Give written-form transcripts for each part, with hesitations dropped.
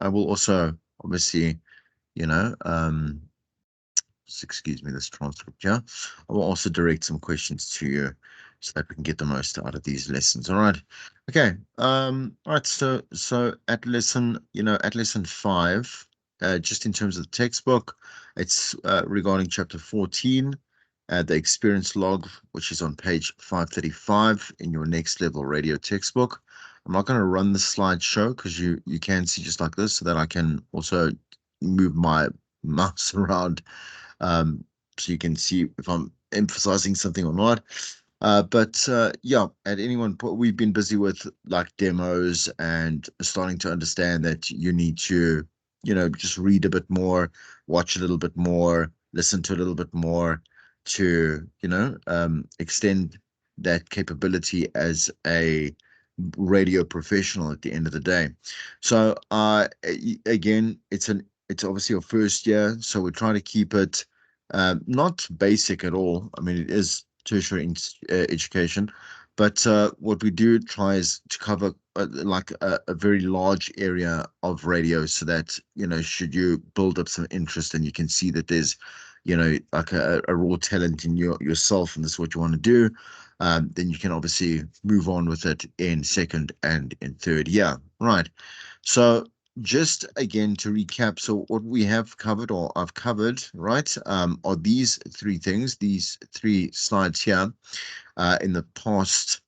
I will also obviously, you know, just excuse me, this transcript here. I will also direct some questions to you so that we can get the most out of these lessons. All right. Okay. All right. So at lesson, at lesson 5, just in terms of the textbook, it's regarding chapter 14, the experience log, which is on page 535 in your next level radio textbook. I'm not going to run the slideshow because you can see just like this so that I can also move my mouse around, so you can see if I'm emphasizing something or not. But yeah, at any one point, we've been busy with like demos and starting to understand that you need to, just read a bit more, watch a little bit more, listen to a little bit more to, extend that capability as a radio professional at the end of the day. So again, it's obviously your first year, so we're trying to keep it not basic at all. I mean, it is tertiary education, but what we do try is to cover like a very large area of radio, so that should you build up some interest and you can see that there's like a raw talent in yourself and this is what you want to do, then you can obviously move on with it in second and in third year. Right. So just again to recap, so what we have covered, or I've covered, right, are these three things, these three slides here, in the past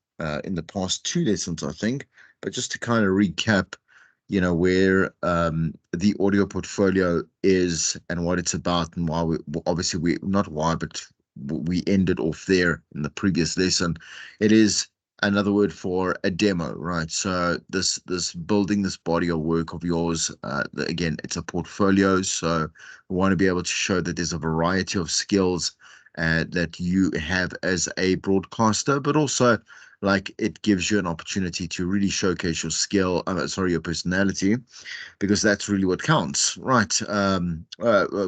2 lessons, I think. But just to kind of recap, where the audio portfolio is and what it's about, and why we not why, but we ended off there in the previous lesson. It is another word for a demo, right? So this building this body of work of yours, again, it's a portfolio. So we want to be able to show that there's a variety of skills that you have as a broadcaster, but also like it gives you an opportunity to really showcase your skill, your personality, because that's really what counts, right?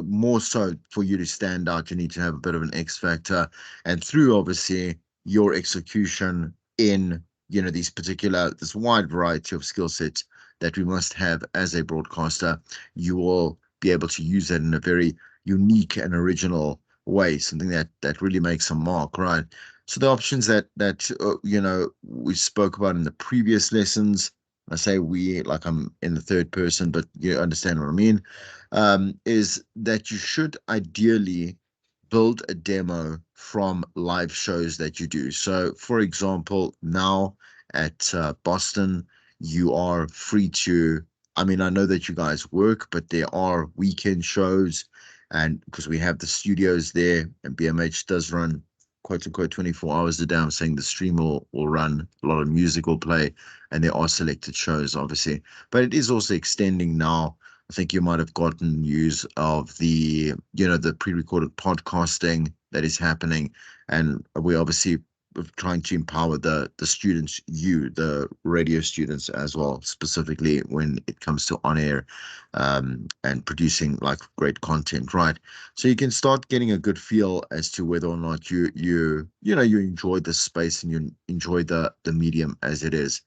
More so for you to stand out, you need to have a bit of an X factor, and through obviously your execution in this wide variety of skill sets that we must have as a broadcaster, you will be able to use that in a very unique and original way, something that really makes a mark, right? So the options that we spoke about in the previous lessons, I say we like I'm in the third person, but you understand what I mean, is that you should ideally build a demo from live shows that you do. So, for example, now at Boston, you are free to. I mean, I know that you guys work, but there are weekend shows, and because we have the studios there, and BMH does run quote unquote 24 hours a day. I'm saying the stream will run, a lot of music will play, and there are selected shows, obviously. But it is also extending now. I think you might have gotten news of the pre-recorded podcasting that is happening, and we obviously trying to empower the students, the radio students as well, specifically when it comes to on air, and producing like great content, right? So you can start getting a good feel as to whether or not you enjoy the space and you enjoy the medium as it is.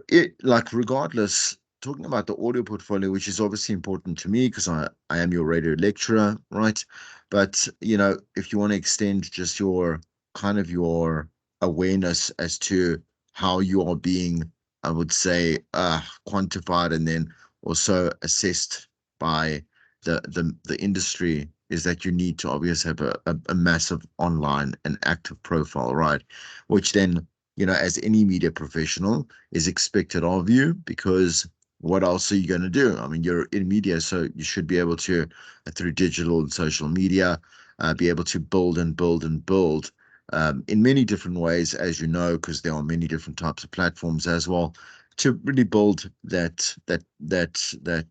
It like regardless, talking about the audio portfolio, which is obviously important to me because I am your radio lecturer, right? But if you want to extend just your awareness as to how you are being, I would say, quantified and then also assessed by the industry, is that you need to obviously have a massive online and active profile, right? Which then, as any media professional is expected of you, because what else are you going to do? I mean, you're in media, so you should be able to, through digital and social media, be able to build and build and build, in many different ways, as you know, because there are many different types of platforms as well, to really build that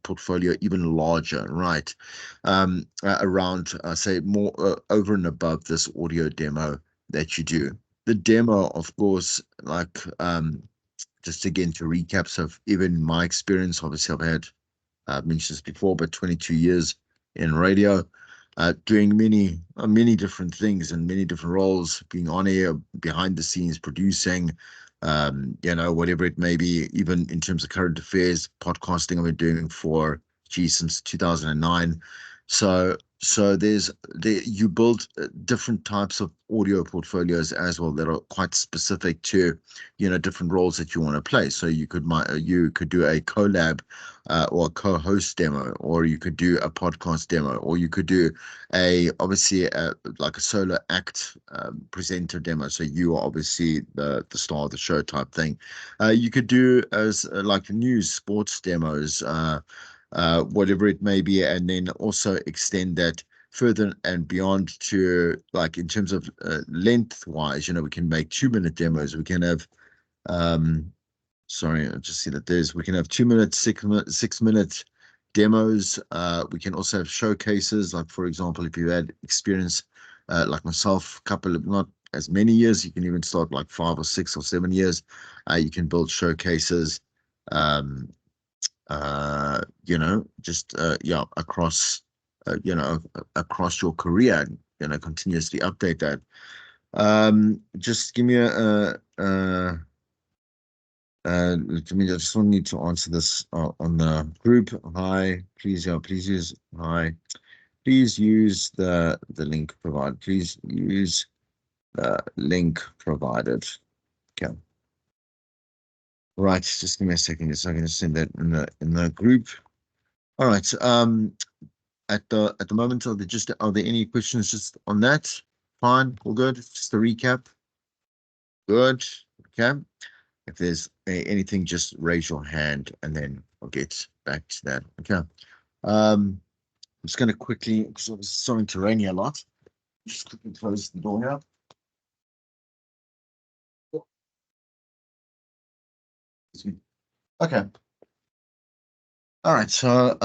portfolio even larger, right? Around, say, more over and above this audio demo that you do. The demo, of course, like just again to recap, so even my experience, obviously I've mentioned this before, but 22 years in radio, doing many different things and many different roles, being on air, behind the scenes, producing, you know, whatever it may be, even in terms of current affairs, podcasting I've been doing for, since 2009. So you build different types of audio portfolios as well that are quite specific to, you know, different roles that you want to play. So you could do a collab or a co-host demo, or you could do a podcast demo, or you could do obviously like a solo act presenter demo. So you are obviously the star of the show type thing. You could do as like news, sports demos, whatever it may be, and then also extend that further and beyond to, like, in terms of lengthwise, you know, we can make 2 minute demos. We can have sorry, I just see that we can have 2 minute, 6 minute, 6 minute demos. We can also have showcases, like, for example, if you had experience like myself, couple of, not as many years, you can even start like 5 or 6 or 7 years. You can build showcases, um, you know, just yeah, across you know, across your career, you know, continuously update that. Just give me I mean, I just want need to answer this on the group. Hi, please, yeah, please use hi. Please use the link provided. Please use the link provided. Okay. Right, just give me a second, just so I can just send that in the group. All right. At the moment, are there any questions just on that? Fine, all good. Just a recap. Good. Okay. If there's anything, just raise your hand and then I'll get back to that. Okay. I'm just going to quickly, because it was starting to rain here a lot, just quickly close the door here. Okay. All right. So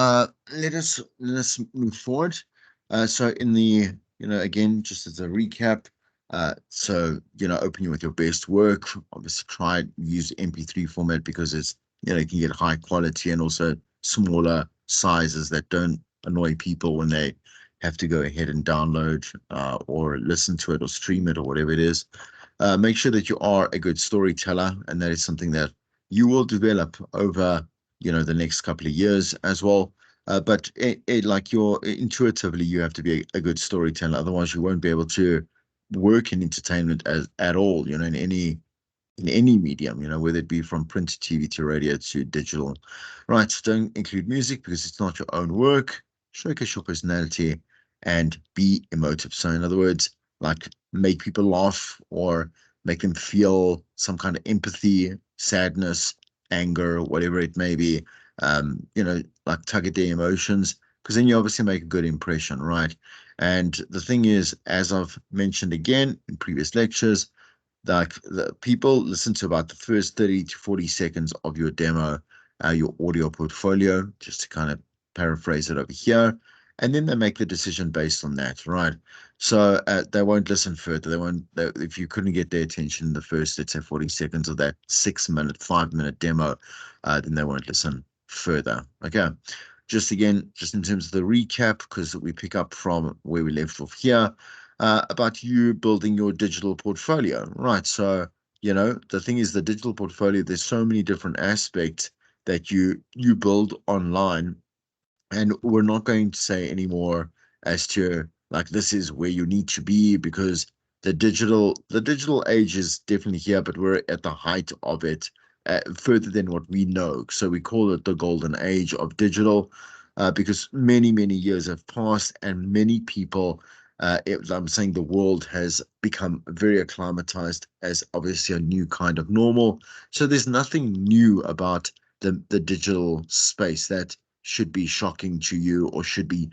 let us move forward. So in the, you know, again, just as a recap, so, you know, open with your best work. Obviously, try use MP3 format because it's, you know, you can get high quality and also smaller sizes that don't annoy people when they have to go ahead and download or listen to it or stream it or whatever it is. Make sure that you are a good storyteller, and that is something that you will develop over, you know, the next couple of years as well. But like intuitively, you have to be a good storyteller. Otherwise, you won't be able to work in entertainment at all, you know, in any medium, you know, whether it be from print to TV to radio to digital. Right. So don't include music because it's not your own work. Showcase your personality and be emotive. So in other words, like, make people laugh or make them feel some kind of empathy, sadness, anger, whatever it may be. You know, like, target their emotions, because then you obviously make a good impression, right? And the thing is, as I've mentioned again in previous lectures, like, the people listen to about the first 30 to 40 seconds of your demo, your audio portfolio, just to kind of paraphrase it over here, and then they make the decision based on that, right? So they won't listen further. If you couldn't get their attention in the first, let's say, 40 seconds of that 6 minute, 5 minute demo, then they won't listen further. Okay. Just again, just in terms of the recap, because we pick up from where we left off here, about you building your digital portfolio, right? So, you know, the thing is, the digital portfolio, there's so many different aspects that you build online, and we're not going to say anymore as to, like, this is where you need to be, because the digital age is definitely here, but we're at the height of it, further than what we know. So we call it the golden age of digital, because many years have passed, and many people, I'm saying the world has become very acclimatized as obviously a new kind of normal. So there's nothing new about the digital space that should be shocking to you or should be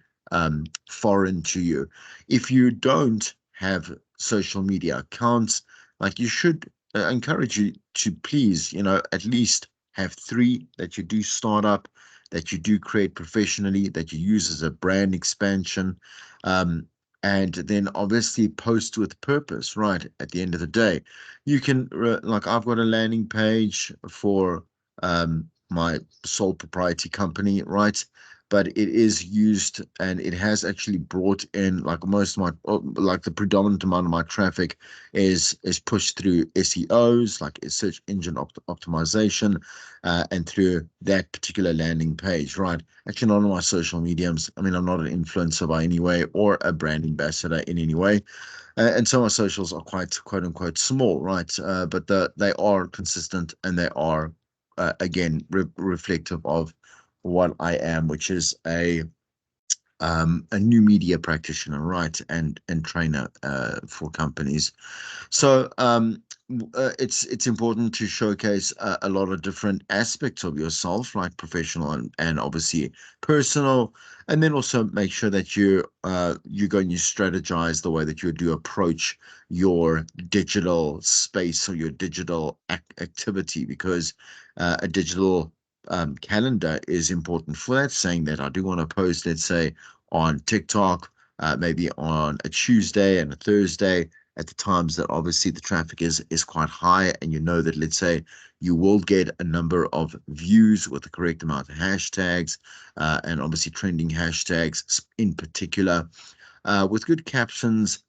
foreign to you. If you don't have social media accounts, like, you should encourage you to please, you know, at least have three that you do start up, that you do create professionally, that you use as a brand expansion, and then obviously post with purpose, right? At the end of the day, you can, like, I've got a landing page for my sole propriety company, right? but it is used, and it has actually brought in, like, most of my, like, the predominant amount of my traffic is pushed through SEOs, like search engine optimization, and through that particular landing page, right? Actually, not on my social mediums. I mean, I'm not an influencer by any way, or a brand ambassador in any way. And so my socials are quite, quote unquote, small, right? But they are consistent, and they are, again, reflective of what I am, which is a new media practitioner, right, and trainer for companies. So it's important to showcase a lot of different aspects of yourself, like professional and obviously personal, and then also make sure that you go and you strategize the way that you do approach your digital space or your digital activity, because a digital calendar is important for that. Saying that, I do want to post, let's say, on TikTok, maybe on a Tuesday and a Thursday, at the times that obviously the traffic is quite high, and you know that, let's say, you will get a number of views with the correct amount of hashtags, and obviously trending hashtags in particular, with good captions,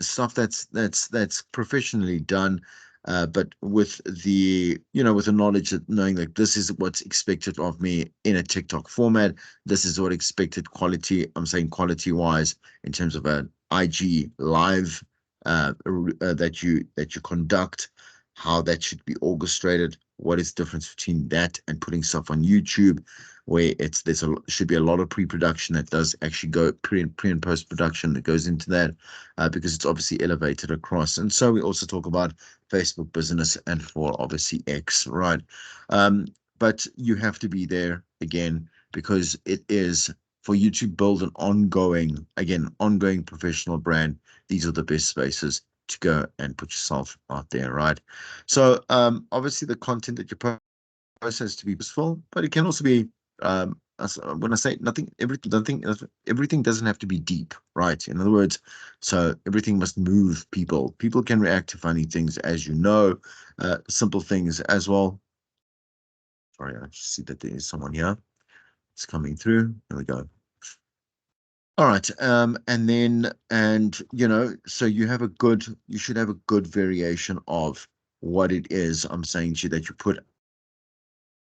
stuff that's professionally done, but with the, with the knowledge that, knowing that this is what's expected of me in a TikTok format. This is what expected quality. I'm saying quality wise, in terms of an IG live, that you conduct, how that should be orchestrated, what is the difference between that and putting stuff on YouTube, where should be a lot of pre-production that does actually go pre and post production that goes into that, because it's obviously elevated across. And so we also talk about Facebook business, and for obviously X, right? But you have to be there, again, because it is for you to build an ongoing professional brand. These are the best spaces to go and put yourself out there, right? So obviously the content that you post has to be useful, but it can also be, when I say everything doesn't have to be deep, right? In other words, so everything must move people. People can react to funny things, as you know, simple things as well. Sorry, I just see that there is someone here. It's coming through. There we go. All right. So you should have a good variation of what it is I'm saying to you that you put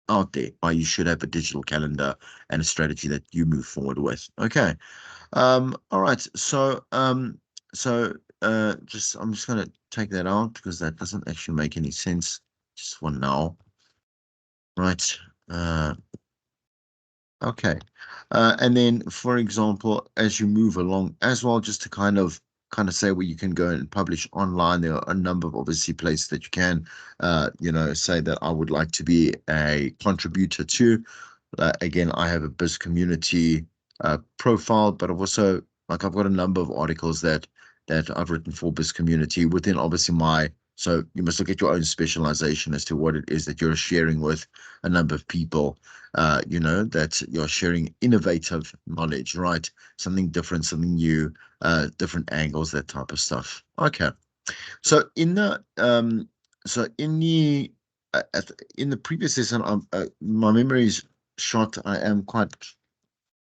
out there. Or you should have a digital calendar and a strategy that you move forward with. Okay. All right. I'm just gonna take that out, because that doesn't actually make any sense. Just for now. Right. Okay. And then, for example, as you move along as well, just to kind of say where you can go and publish online, there are a number of obviously places that you can, say that I would like to be a contributor to. Again, I have a Biz Community profile, but I've got a number of articles that I've written for Biz Community within obviously my. So you must look at your own specialization as to what it is that you're sharing with a number of people. That you're sharing innovative knowledge, right? Something different, something new, different angles, that type of stuff. Okay. So in the previous session, my memory is shot. I am quite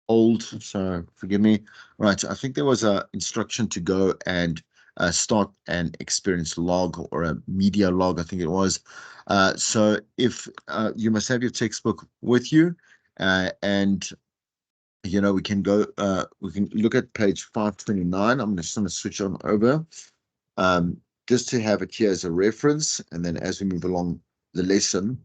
old, so forgive me. Right, I think there was a instruction to go and start an experience log, or a media log, I think it was. So if you must have your textbook with you, and we can look at page 529. I'm just going to switch on over, just to have it here as a reference, and then as we move along the lesson,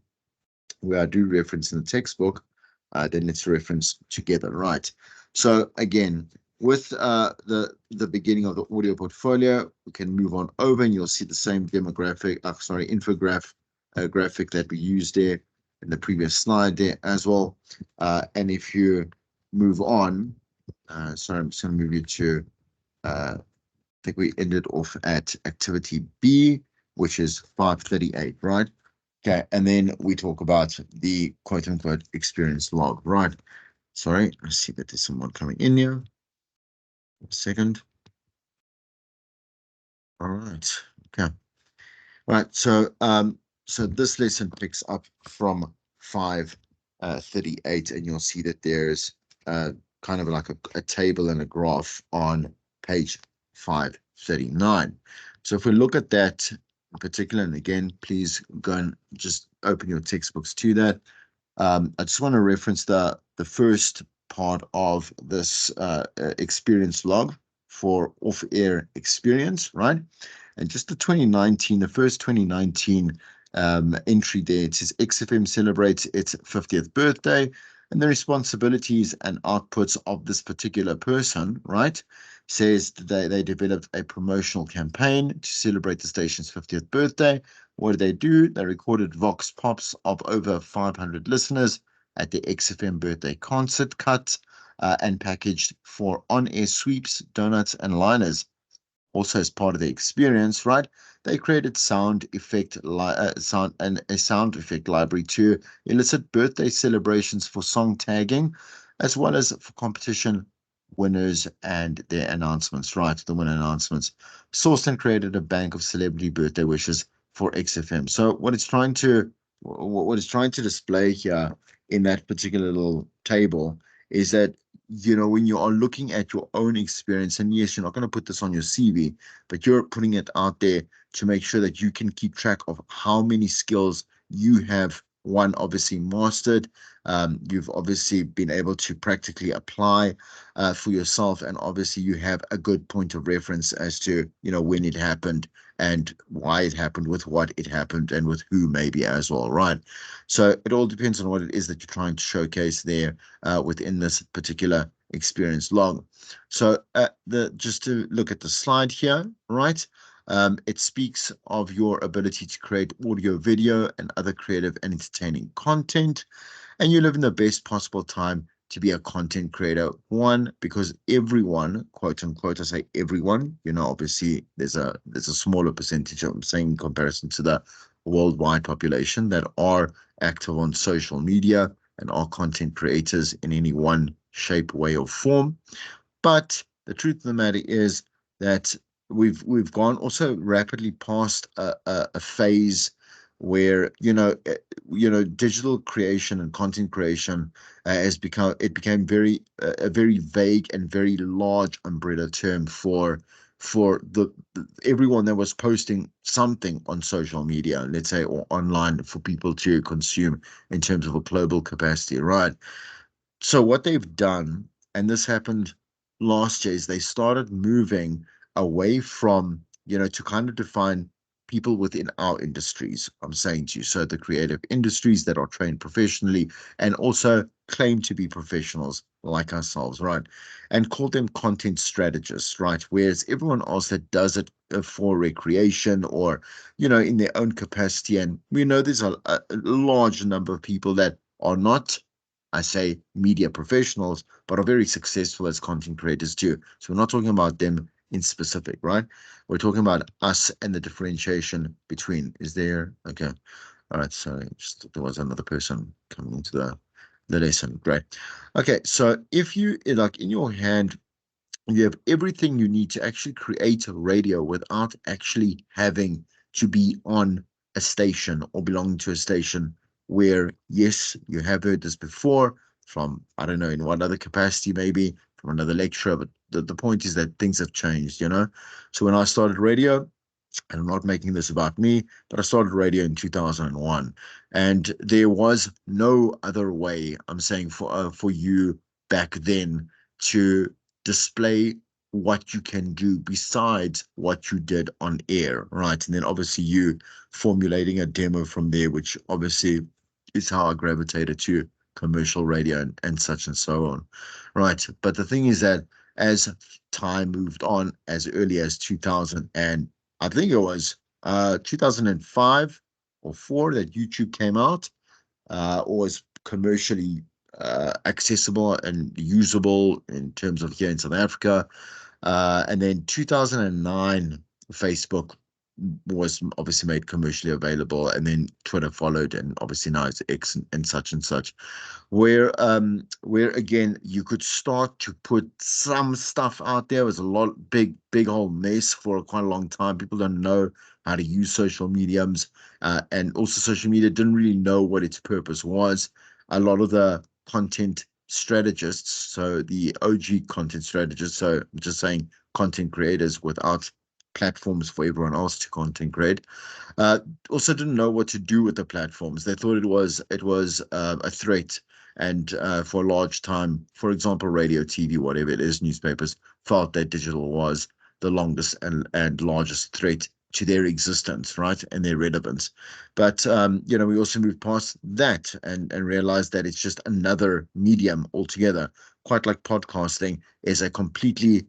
where I do reference in the textbook, then let's reference together, right? So again, with the beginning of the audio portfolio, we can move on over, and you'll see the same infographic graphic that we used there in the previous slide there as well. And if you move on, sorry, I'm just going to move you to, I think we ended off at activity B, which is 538, right? Okay, and then we talk about the quote unquote experience log, right? Sorry, I see that there's someone coming in here. A second. All right. Okay. All right. So this lesson picks up from 538, and you'll see that there's kind of like a table and a graph on page 539. So if we look at that in particular, and again, please go and just open your textbooks to that. I just want to reference the first part of this experience log for off-air experience, right? And just the first 2019 entry there, it says XFM celebrates its 50th birthday, and the responsibilities and outputs of this particular person, right? Says they developed a promotional campaign to celebrate the station's 50th birthday. What did they do? They recorded vox pops of over 500 listeners at the XFM birthday concert cut and packaged for on-air sweeps, donuts, and liners. Also, as part of the experience, right? They created a sound effect library to elicit birthday celebrations for song tagging, as well as for competition winners and their announcements, right? The winner announcements. Sourced and created a bank of celebrity birthday wishes for XFM. So what it's trying to display here in that particular little table is that when you are looking at your own experience, and yes, you're not going to put this on your CV, but you're putting it out there to make sure that you can keep track of how many skills you have, one, obviously mastered, you've obviously been able to practically apply for yourself, and obviously you have a good point of reference as to, when it happened and why it happened, with what it happened, and with who maybe as well, right? So it all depends on what it is that you're trying to showcase there within this particular experience log. So just to look at the slide here, right? It speaks of your ability to create audio, video, and other creative and entertaining content, and you live in the best possible time to be a content creator. One, because everyone, quote unquote, I say everyone, obviously there's a smaller percentage, I'm saying, in comparison to the worldwide population, that are active on social media and are content creators in any one shape, way, or form. But the truth of the matter is that we've gone also rapidly past a phase where digital creation and content creation became a very vague and very large umbrella term for everyone that was posting something on social media, let's say, or online for people to consume in terms of a global capacity, right? So what they've done, and this happened last year, is they started moving away from, to kind of define people within our industries, I'm saying to you. So the creative industries that are trained professionally and also claim to be professionals like ourselves, right? And call them content strategists, right? Whereas everyone else that does it for recreation or, in their own capacity. And we know there's a large number of people that are not, I say, media professionals, but are very successful as content creators too. So we're not talking about them in specific, right? We're talking about us and the differentiation between. Is there? Okay. All right. So just there was another person coming into the lesson. Great. Okay. So if you like in your hand, you have everything you need to actually create a radio without actually having to be on a station or belonging to a station where, yes, you have heard this before from, I don't know, in what other capacity, maybe from another lecturer, but the point is that things have changed. So when I started radio, and I'm not making this about me, but I started radio in 2001, and there was no other way, I'm saying, for you back then to display what you can do besides what you did on air, right? And then obviously you formulating a demo from there, which obviously is how I gravitated to commercial radio and such and so on, right? But the thing is that as time moved on, as early as 2000, and I think it was 2005 or 4 that YouTube came out, or was commercially accessible and usable in terms of here in South Africa. And then 2009, Facebook was obviously made commercially available, and then Twitter followed, and obviously now it's X and such and such, where again you could start to put some stuff out there. It was a lot big whole mess for quite a long time. People don't know how to use social mediums, and also social media didn't really know what its purpose was. A lot of the content strategists, so the OG content strategists, so I'm just saying content creators without platforms for everyone else to content create, uh, also didn't know what to do with the platforms. They thought it was a threat, and for a large time, for example, radio, TV, whatever it is, newspapers felt that digital was the longest and largest threat to their existence, right, and their relevance. But we also moved past that and realized that it's just another medium altogether. Quite like podcasting is a completely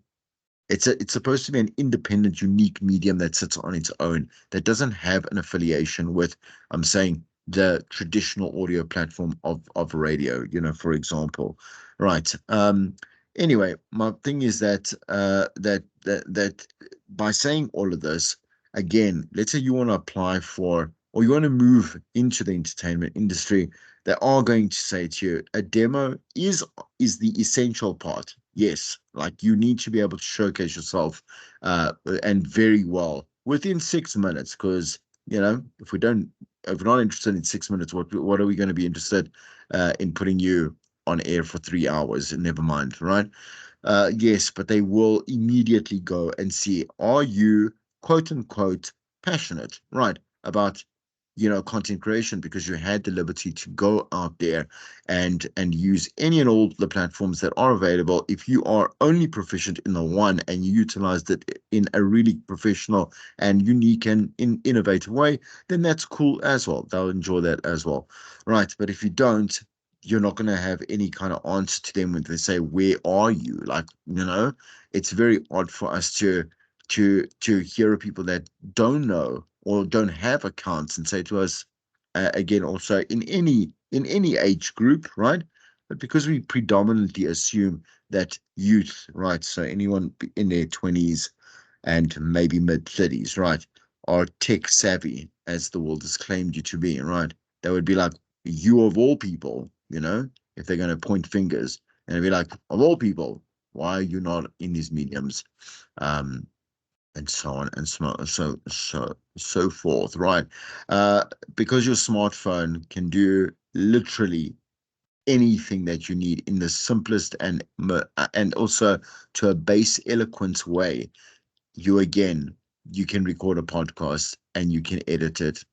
it's supposed to be an independent, unique medium that sits on its own, that doesn't have an affiliation with, I'm saying, the traditional audio platform of radio, for example. Right. Anyway, my thing is that by saying all of this, again, let's say you want to apply for or you want to move into the entertainment industry, they are going to say to you, a demo is the essential part. Yes, like you need to be able to showcase yourself and very well within 6 minutes. Because if we're not interested in 6 minutes, what are we going to be interested in putting you on air for 3 hours? And never mind, right? Yes, but they will immediately go and see, are you quote unquote passionate, right, about content creation, because you had the liberty to go out there and use any and all the platforms that are available. If you are only proficient in the one and you utilized it in a really professional and unique and innovative way, then that's cool as well. They'll enjoy that as well, right? But if you don't, you're not going to have any kind of answer to them when they say, where are you? Like, it's very odd for us to hear people that don't know or don't have accounts and say to us, again, also in any age group, right? But because we predominantly assume that youth, right, so anyone in their 20s and maybe mid 30s, right, are tech savvy, as the world has claimed you to be, right? That would be like, you of all people, if they're going to point fingers, and it'd be like, of all people, why are you not in these mediums? Um, and so on and so forth, right? Uh, because your smartphone can do literally anything that you need in the simplest and also to a base eloquent way. You can record a podcast and you can edit it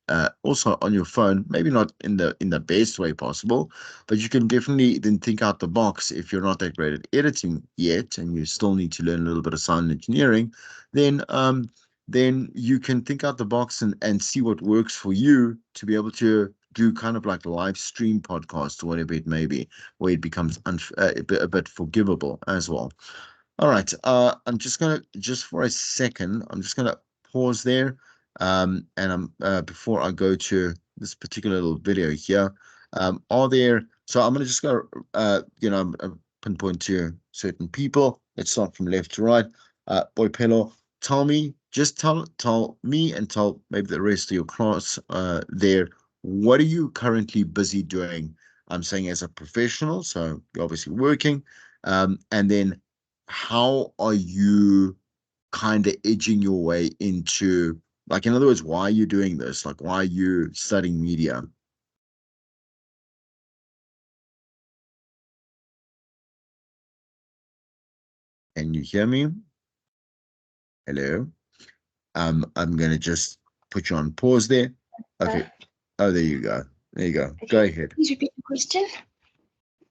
also on your phone, maybe not in the best way possible, but you can definitely then think out the box. If you're not that great at editing yet and you still need to learn a little bit of sound engineering, then you can think out the box and see what works for you to be able to do kind of like live stream podcasts or whatever it may be, where it becomes a bit forgivable as well. All right. I'm just for a second, I'm just gonna pause there. And I'm before I go to this particular little video here. So I'm gonna just go pinpoint to certain people. Let's start from left to right. Boypelo, tell me and tell maybe the rest of your class there, what are you currently busy doing? I'm saying as a professional, so you're obviously working. And then how are you kind of edging your way into, like, in other words, why are you doing this? Like, why are you studying media? Can you hear me? Hello? I'm gonna just put you on pause there. Uh, Okay. Oh, there you go. There you go. Go okay, ahead. please repeat the question.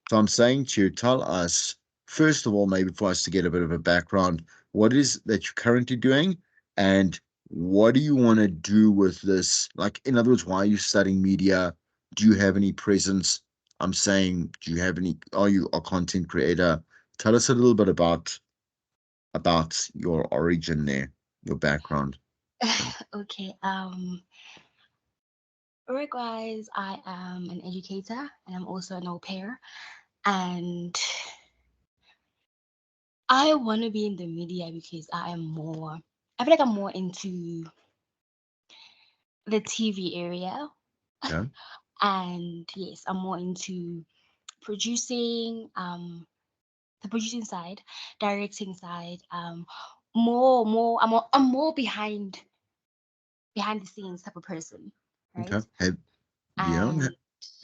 So I'm saying to tell us, first of all, maybe for us to get a bit of a background, what is that you're currently doing and what do you want to do with this? Like, in other words, why are you studying media? Do you have any presence? I'm saying, are you a content creator? Tell us a little bit about your origin there, your background. Okay. Work-wise, I am an educator and I'm also an au pair. And I want to be in the media because I feel like I'm more into the TV area. Yeah. And yes, I'm more into producing, the producing side, directing side, I'm more behind the scenes type of person, Okay. right? Have, yeah. And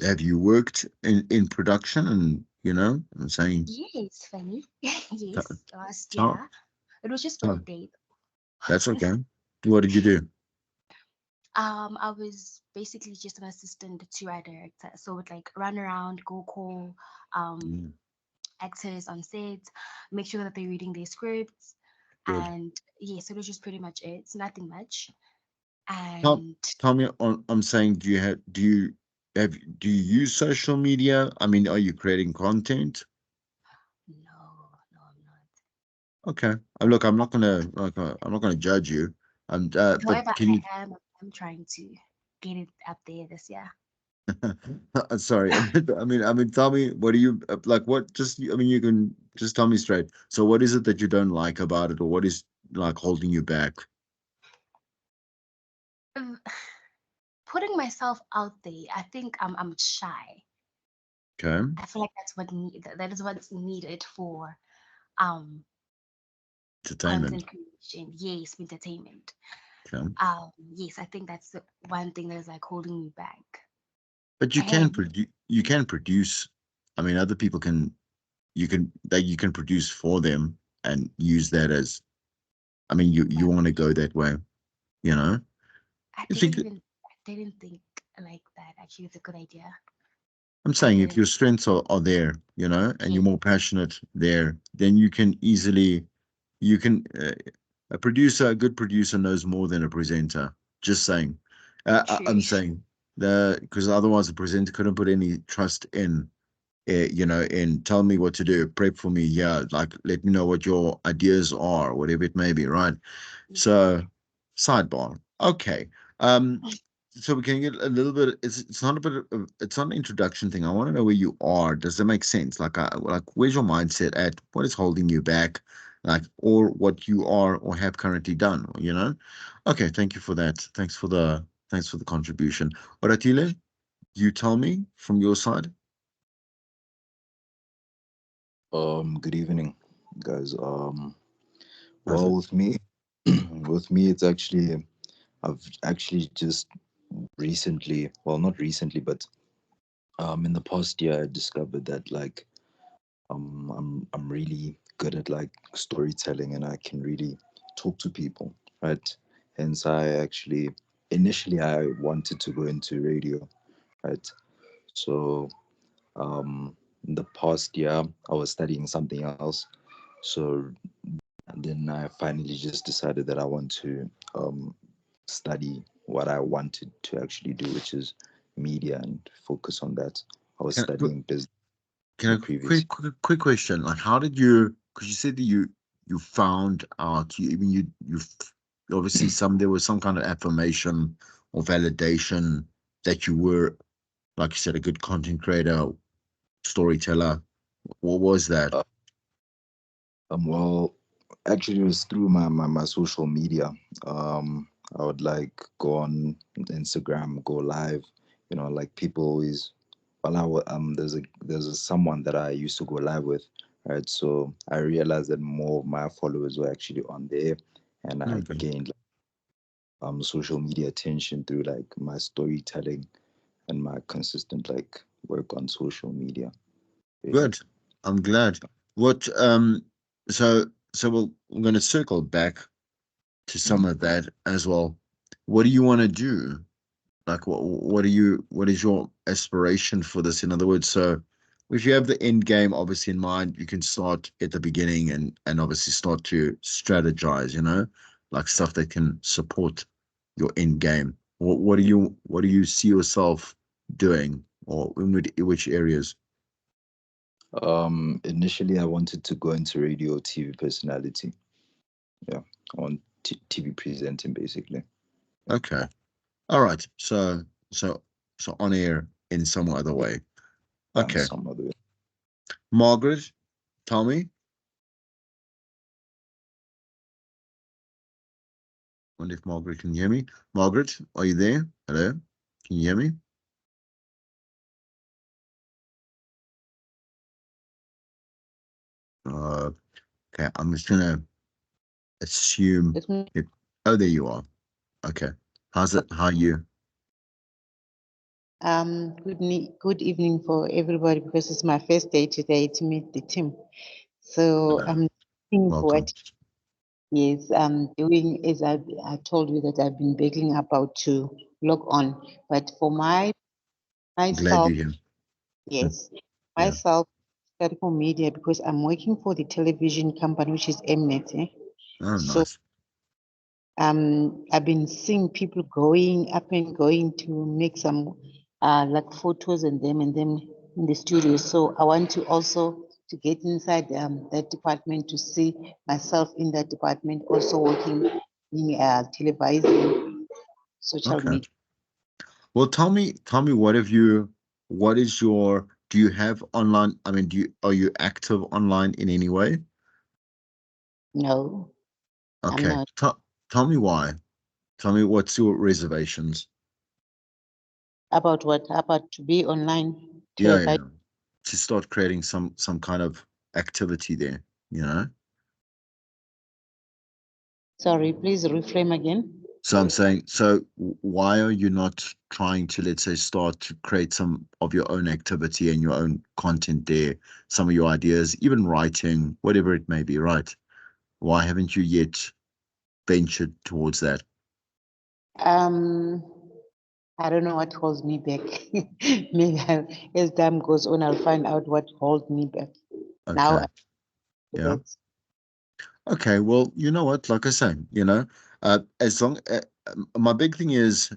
Have you worked in production and You know, I'm saying, Yeah, it's funny. t- Yes, last tell, year. It was just for a tell, day. that's okay. What did you do? I was basically just an assistant to a director. So would like run around, go call Mm, actors on set, make sure that they're reading their scripts. good. And yes, it was just pretty much it. It's nothing much. Tell, And tell me, I'm saying, do you use social media? I mean, are you creating content? no, no, I'm not. Okay. Look, I'm not gonna judge you. However, But can you? I'm trying to get it up there this year. Sorry. Tell me, what do you like? What just? I mean, you can just tell me straight. So, what is it that you don't like about it, or what is like holding you back? Mm, Putting myself out there, I think I'm shy. Okay. I feel like that is what's needed for um Entertainment. content creation. Yes, entertainment. Okay. Yes, I think that's the one thing that is like holding me back. But And you can produce. I mean, other people can. You can produce for them and use that as. I mean, you but want to go that way. You know. I If you didn't think like that. Actually, it's a good idea. I'm I saying if didn't. your strengths are there, you know, and Yeah, you're more passionate there, then you can easily, you can, a good producer knows more than a presenter. Just saying. true. I'm saying because otherwise the presenter couldn't put any trust in, you know, in tell me what to do, prep for me. Yeah. Like, let me know what your ideas are, whatever it may be. Right. Yeah. So, sidebar. Okay. Um, so we can get a little bit. It's not a bit of, it's not an introduction thing. I want to know where you are. Does that make sense? Like where's your mindset at? What is holding you back? Like, or what you are or have currently done, you know? Okay, thank you for that. Thanks for the contribution. Oratile, you tell me from your side. Good evening, guys. Well, Perfect. with me, with me, it's actually I've actually just recently, well, not recently, but in the past year, I discovered that like I'm really good at like storytelling, and I can really talk to people, right? Hence, I actually initially I wanted to go into radio, right? So in the past year, I was studying something else. So and then I finally just decided that I want to study what I wanted to actually do, which is media, and focus on that. I was Can I, studying business can the I previous. quick question? Like, how did you? Because you said that you found out. You even you obviously there was some kind of affirmation or validation that you were, like you said, a good content creator, storyteller. What was that? Uh, well, actually, it was through my social media. I would like go on Instagram, go live. You know, like people always. Well, there's someone that I used to go live with, right? So I realized that more of my followers were actually on there, and I Okay, gained social media attention through like my storytelling and my consistent like work on social media, really. good. I'm glad. What so we're going to circle back to some Mhm. of that as well. What do you want to do? Like, what is your aspiration for this? In other words, so if you have the end game obviously in mind, you can start at the beginning and obviously start to strategize, you know, like stuff that can support your end game. What do you see yourself doing, or in which areas? Initially, I wanted to go into radio, TV personality. Yeah, on TV presenting basically. Yeah, Okay. All right. So so on air in some other way. and Okay. some other. Margaret, tell me. Wonder if Margaret can hear me. Margaret, are you there? Hello? Can you hear me? Uh, okay, I'm just gonna assume Let me it. Oh, there you are. Okay. How's it? How are you? Good evening for everybody because it's my first day today to meet the team. So Uh, I'm looking for welcome. what yes I'm doing is I told you that I've been begging about to log on, but for Glad myself, you're here. yes, Yeah. myself study for media because I'm working for the television company which is Mnet. Oh, So nice. I've been seeing people going up and going to make some like photos and them in the studio. So I want to also to get inside that department to see myself in that department, also working in televising, social Okay. media. Well, tell me, what is your, do you have online, I mean, are you active online in any way? No, I'm Okay. not. Tell me why. Tell me what's your reservations. About what? About to be online to Yeah, advise. yeah. To start creating some kind of activity there, you know? Sorry, please reframe again. So I'm saying, so why are you not trying to, let's say, start to create some of your own activity and your own content there, some of your ideas, even writing, whatever it may be, right? Why haven't you yet ventured towards that? Um, I don't know what holds me back. Maybe as time goes on, I'll find out what holds me back. Now, Okay. Yeah. that's Okay. Well, you know what? Like I say, as long my big thing is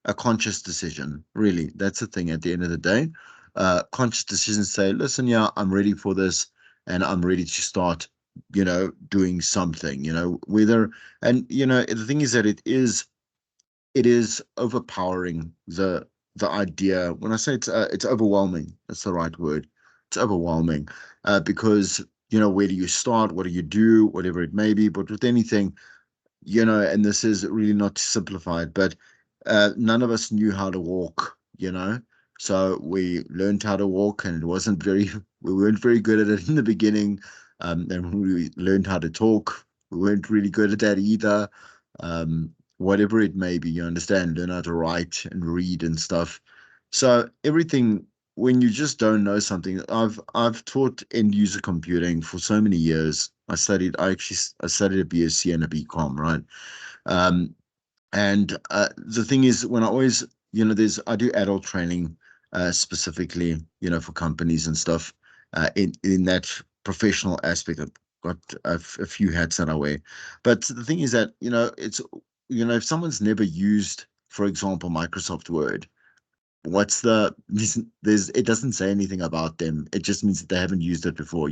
a conscious decision. Really, that's the thing. At the end of the day, conscious decisions say, listen, yeah, I'm ready for this, and I'm ready to start. Doing something. Whether and the thing is that it is overpowering the idea. When I say it's overwhelming, that's the right word. It's overwhelming because where do you start? What do you do? Whatever it may be. But with anything, and this is really not to simplify it, but none of us knew how to walk, so we learned how to walk, and it wasn't very, we weren't very good at it in the beginning. And when we learned how to talk, we weren't really good at that either. Whatever it may be, you understand, learn how to write and read and stuff. So everything, when you just don't know something, I've taught end user computing for so many years. I studied a BSc and a BCom, right? Um, and the thing is, when I always, I do adult training specifically, for companies and stuff. In that professional aspect, I've got a few hats that I wear. But the thing is that, if someone's never used, for example, Microsoft Word, what's there's it doesn't say anything about them. It just means that they haven't used it before,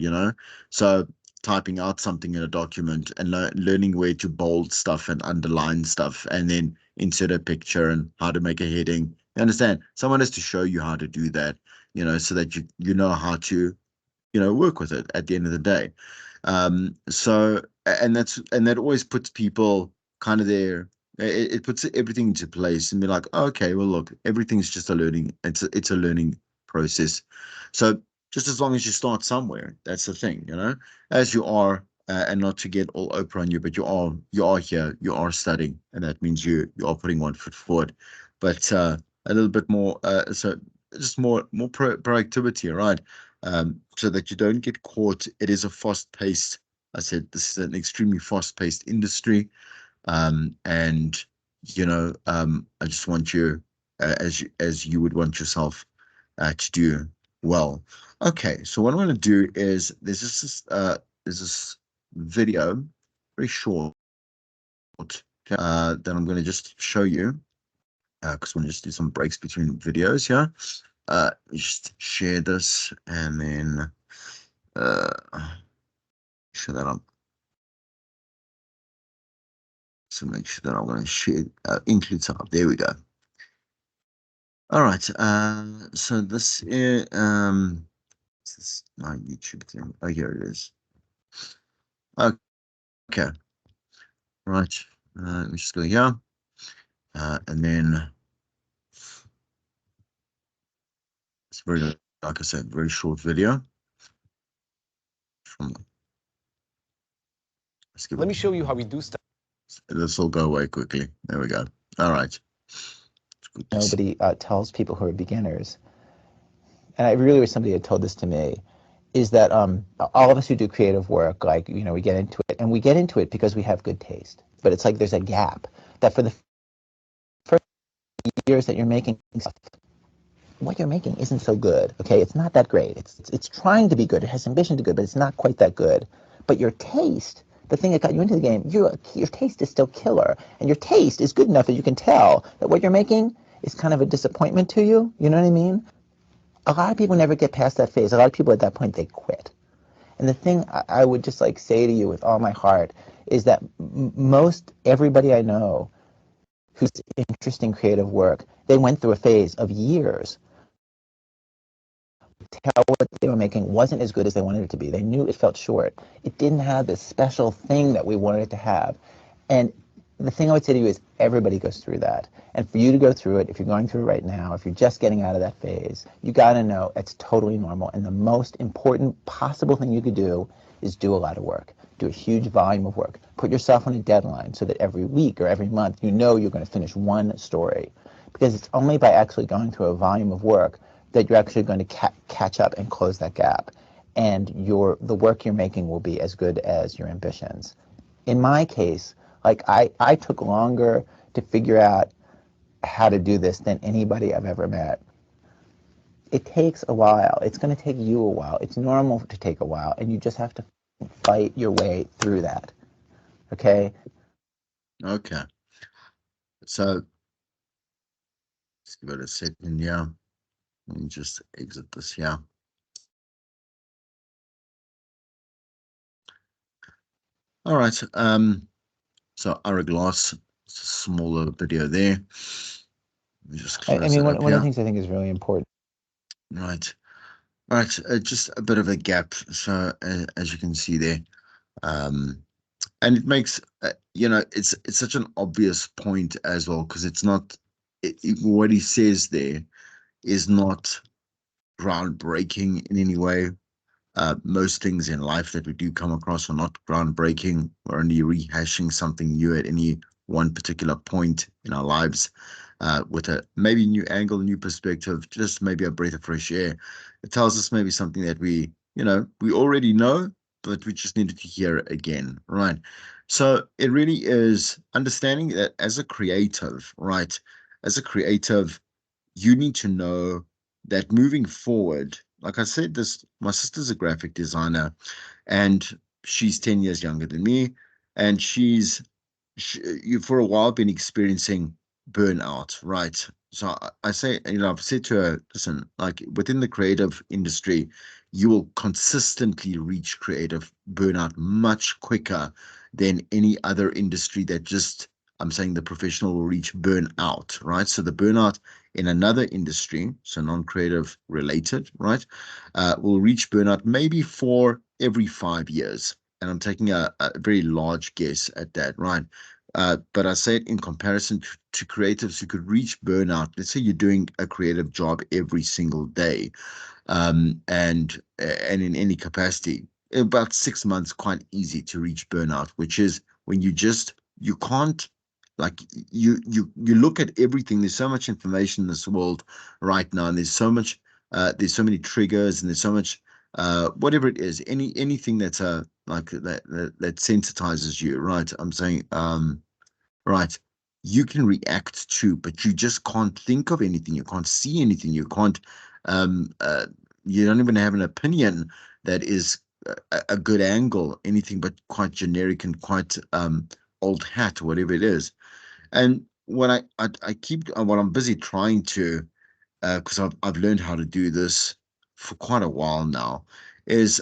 so typing out something in a document and learning where to bold stuff and underline stuff and then insert a picture and how to make a heading, you understand, someone has to show you how to do that, so that you know how to work with it at the end of the day. So and that always puts people kind of there. It puts everything into place and be like, okay, well, look, everything's just a learning. It's a learning process. So just as long as you start somewhere, that's the thing, as you are, and not to get all Oprah on you, but you are here, you are studying, and that means you are putting one foot forward, but a little bit more, so just more proactivity, right? So that you don't get caught. It is a fast-paced, I said, this is an extremely fast-paced industry. And I just want you, as you would want yourself to do well. Okay, so what I'm going to do is there's this video, very short, that I'm going to just show you, because we'll just do some breaks between videos here. Just share this and then uh sure that I'm so make sure that I'm going to share include some. There we go. All right. So this is this my YouTube thing. Oh, here it is. Okay. Right. Let me just go here. And then it's very, like I said, very short video from. Let me show you how we do stuff. This will go away quickly. There we go. All right. good to see. nobody tells people who are beginners, and I really wish somebody had told this to me, is that all of us who do creative work, like, we get into it, and we get into it because we have good taste. But it's like there's a gap that for the first years that you're making stuff, what you're making isn't so good. Okay, it's not that great. It's trying to be good. It has ambition to be good, but it's not quite that good. But your taste, the thing that got you into the game, your taste is still killer, and your taste is good enough that you can tell that what you're making is kind of a disappointment to you. You know what I mean? A lot of people never get past that phase. A lot of people at that point, they quit. And the thing I would just like say to you with all my heart is that most everybody I know who's interested in creative work, they went through a phase of years. Tell what they were making wasn't as good as they wanted it to be. They knew it felt short. It didn't have this special thing that we wanted it to have. And the thing I would say to you is everybody goes through that. And for you to go through it, if you're going through it right now, if you're just getting out of that phase, you got to know it's totally normal. And the most important possible thing you could do is do a lot of work. Do a huge volume of work. Put yourself on a deadline so that every week or every month you know you're going to finish one story. Because it's only by actually going through a volume of work that you're actually going to catch up and close that gap. And the work you're making will be as good as your ambitions. In my case, like I took longer to figure out how to do this than anybody I've ever met. It takes a while. It's going to take you a while. It's normal to take a while, and you just have to fight your way through that. Okay? Okay. So let's give it a second. Yeah. Let me just exit this here. All right. So Ira Glass, smaller video there. Let me just I close mean, that one up of the here. things I think is really important. Right. All right. Just a bit of a gap. So as you can see there, and it makes it's such an obvious point as well, because it's not what he says there is not groundbreaking in any way. Most things in life that we do come across are not groundbreaking. We're only rehashing something new at any one particular point in our lives, with a maybe new angle, new perspective, just maybe a breath of fresh air. It tells us maybe something that we already know, but we just needed to hear it again, right? So it really is understanding that as a creative, right? As a creative, you need to know that moving forward, like I said, my sister's a graphic designer, and she's 10 years younger than me, and you for a while been experiencing burnout, right? So I say, I've said to her, listen, like within the creative industry, you will consistently reach creative burnout much quicker than any other industry that just, I'm saying the professional will reach burnout, right? So the burnout in another industry, so non-creative related, right, will reach burnout maybe for every 5 years. And I'm taking a very large guess at that, right? But I say it in comparison to creatives who could reach burnout. Let's say you're doing a creative job every single day, and in any capacity, in about 6 months, quite easy to reach burnout, which is when you can't, like, you look at everything. There's so much information in this world right now, and there's so many triggers, and there's so much whatever it is, anything that's like that sensitizes you, right? I'm saying right, you can react to, but you just can't think of anything. You can't see anything. Um, uh, you don't even have an opinion that is a good angle, anything but quite generic and quite old hat, whatever it is. And I keep, what I'm busy trying to, because I've learned how to do this for quite a while now, is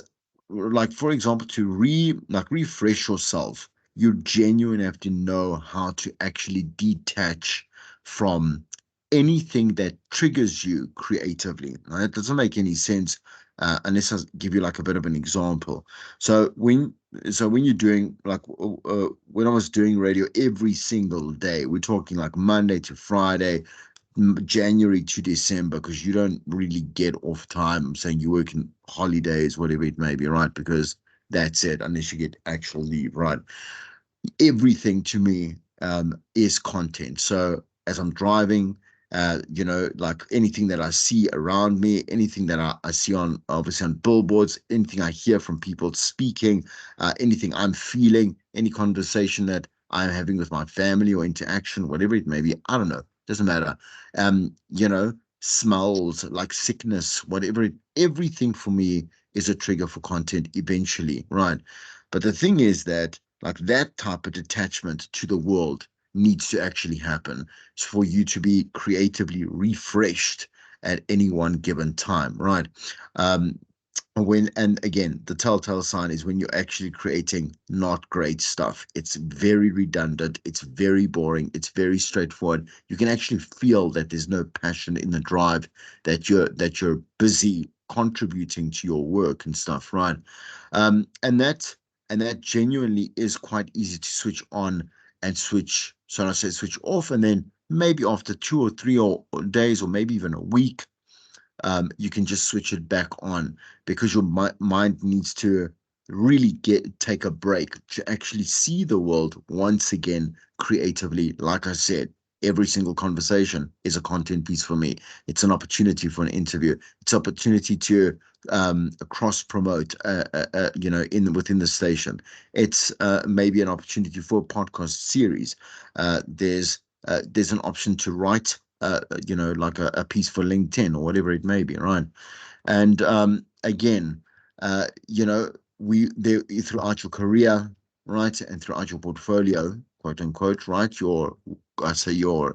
like, for example, to refresh yourself. You genuinely have to know how to actually detach from anything that triggers you creatively. Now, that doesn't make any sense unless I give you like a bit of an example. So when you're doing like when I was doing radio every single day, we're talking like Monday to Friday, January to December, because you don't really get off time. I'm saying you work in holidays, whatever it may be, right? Because that's it, unless you get actual leave, right? Everything to me is content. So as I'm driving, You know, like anything that I see around me, anything that I see on, obviously on billboards, anything I hear from people speaking, anything I'm feeling, any conversation that I'm having with my family or interaction, whatever it may be, I don't know, doesn't matter. You know, smells like sickness, whatever everything for me is a trigger for content eventually, right? But the thing is that like that type of detachment to the world needs to actually happen for you to be creatively refreshed at any one given time, right? Um, and again, the telltale sign is when you're actually creating not great stuff. It's very redundant, it's very boring, it's very straightforward. You can actually feel that there's no passion in the drive, that you're busy contributing to your work and stuff, right? And that genuinely is quite easy to switch on and switch, so I say switch off, and then maybe after 2 or 3 or days, or maybe even a week, you can just switch it back on, because your mind needs to really take a break to actually see the world once again creatively. Like I said, every single conversation is a content piece for me. It's an opportunity for an interview. It's an opportunity to cross promote, you know, within the station. It's maybe an opportunity for a podcast series. There's an option to write, you know, like a piece for LinkedIn or whatever it may be, right? And again, you know, throughout your career, right, and throughout your portfolio, quote unquote, right, I say your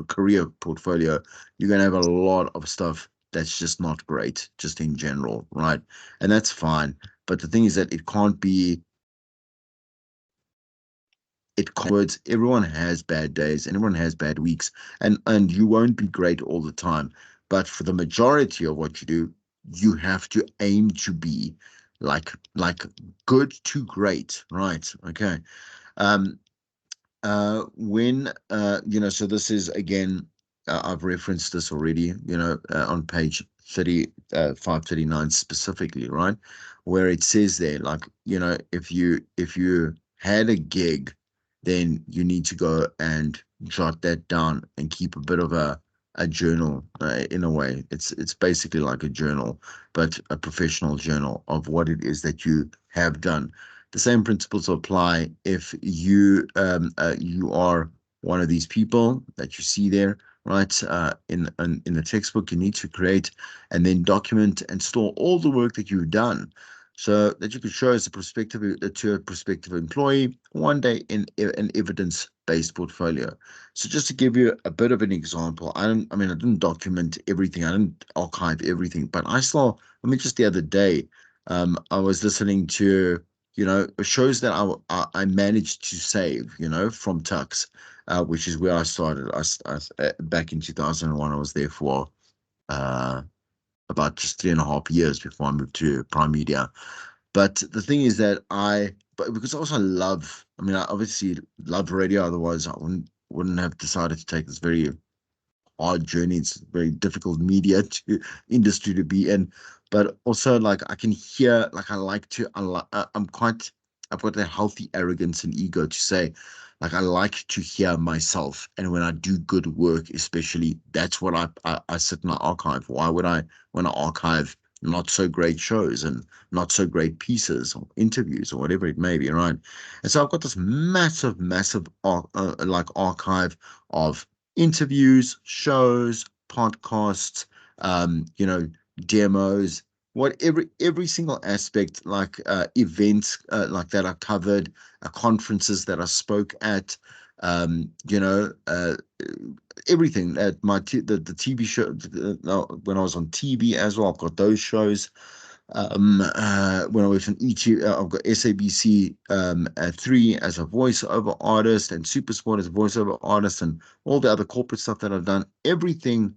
career portfolio, you're gonna have a lot of stuff that's just not great, just in general, right? And that's fine. But the thing is that it can't be it words. Everyone has bad days and everyone has bad weeks, and you won't be great all the time, but for the majority of what you do, you have to aim to be like good to great, right? Okay. um when you know, so this is again, I've referenced this already, you know, on page 539 specifically, right, where it says there, like, you know, if you had a gig, then you need to go and jot that down and keep a bit of a journal, in a way. It's basically like a journal, but a professional journal of what it is that you have done. The same principles apply if you are one of these people that you see there, right? In the textbook, you need to create and then document and store all the work that you've done, so that you could show as a prospective to a prospective employee one day in an evidence-based portfolio. So just to give you a bit of an example, I mean, I didn't document everything, I didn't archive everything, but I saw. I mean, just the other day, I was listening to, you know, shows that I managed to save, you know, from Tux, which is where I started. Back in 2001, I was there for uh, about just 3.5 years before I moved to Prime Media. But the thing is that but because I also love, I mean, I obviously love radio. Otherwise, I wouldn't have decided to take this very hard journey. It's very difficult media to industry to be in, but also like I can hear, like I like to, I'm quite, I've got a healthy arrogance and ego to say, like I like to hear myself, and when I do good work, especially, that's what I sit in my archive. Why would I want to archive not so great shows and not so great pieces or interviews or whatever it may be, right? And so I've got this massive like archive of interviews, shows, podcasts, you know, demos, every single aspect, like events, like that I covered, conferences that I spoke at, you know, everything at the TV show, when I was on TV as well. I've got those shows. When I was on ET, I've got SABC at 3 as a voiceover artist, and Supersport as a voiceover artist, and all the other corporate stuff that I've done. Everything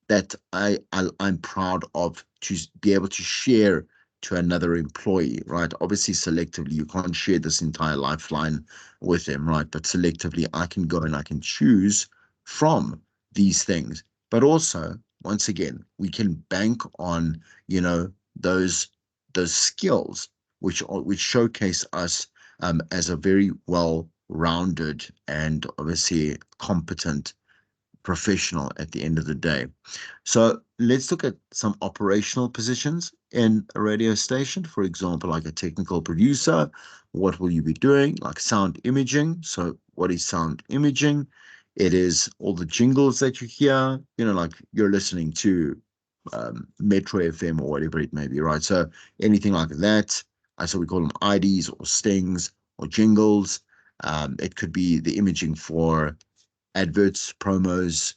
that I'm proud of to be able to share to another employee, right? Obviously, selectively, you can't share this entire lifeline with them, right? But selectively, I can go and I can choose from these things. But also, once again, we can bank on, you know, those skills which showcase us as a very well-rounded and obviously competent professional at the end of the day. So let's look at some operational positions in a radio station. For example, like a technical producer, what will you be doing? Like sound imaging. So what is sound imaging? It is all the jingles that you hear, like you're listening to Metro FM or whatever it may be, right? So anything like that. So we call them IDs or stings or jingles. It could be the imaging for adverts, promos,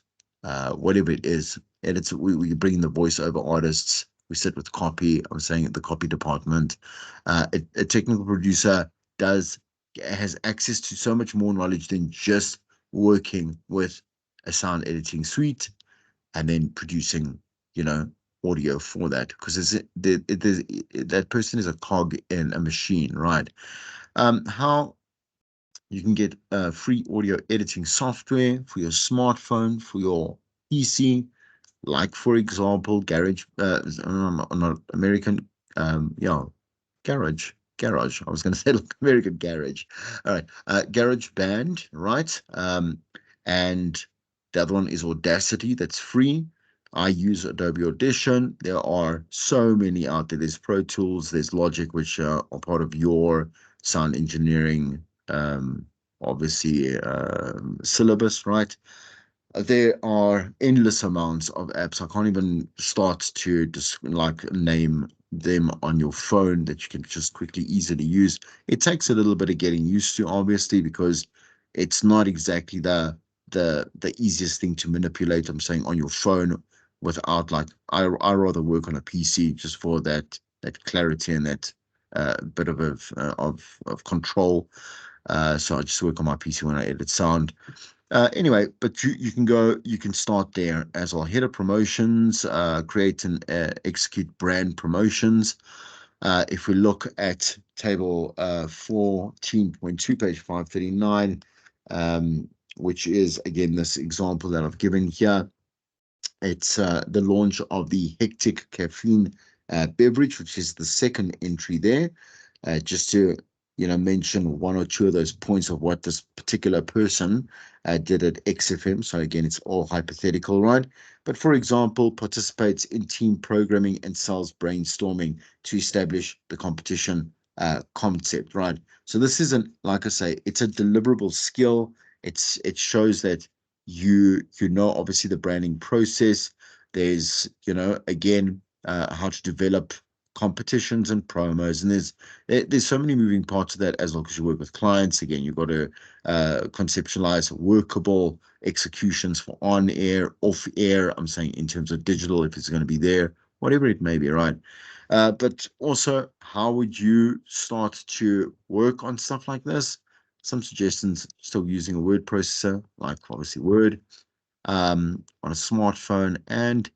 whatever it is. And we bring in the voiceover artists. We sit with copy. I'm saying the copy department. A technical producer has access to so much more knowledge than just working with a sound editing suite and then producing, audio for that. Because that person is a cog in a machine, right? How you can get free audio editing software for your smartphone, for your PC, like for example, not American, yeah, Garage. I was going to say like American Garage. All right, Garage Band, right? And the other one is Audacity. That's free. I use Adobe Audition. There are so many out there. There's Pro Tools. There's Logic, which are part of your sound engineering, obviously, syllabus, right? There are endless amounts of apps. I can't even start to just like name them on your phone that you can just quickly, easily use. It takes a little bit of getting used to, obviously, because it's not exactly the easiest thing to manipulate. I'm saying on your phone without like I rather work on a PC just for that clarity and that bit of control. So I just work on my PC when I edit sound. Anyway, but you can start there as well. Head of promotions, create and execute brand promotions. If we look at table 14.2, page 539, which is again this example that I've given here. It's the launch of the Hectic Caffeine beverage, which is the second entry there. Just to mention one or two of those points of what this particular person did at XFM. So again, it's all hypothetical, right? But for example, participates in team programming and sells brainstorming to establish the competition concept, right? So this isn't, like I say, it's a deliverable skill. It shows that you know obviously the branding process. There's again how to develop competitions and promos, and there's so many moving parts of that as well, because you work with clients. Again, you've got to conceptualize workable executions for on air, off air. I'm saying in terms of digital, if it's going to be there, whatever it may be, right? But also, how would you start to work on stuff like this? Some suggestions: still using a word processor, like obviously Word, on a smartphone and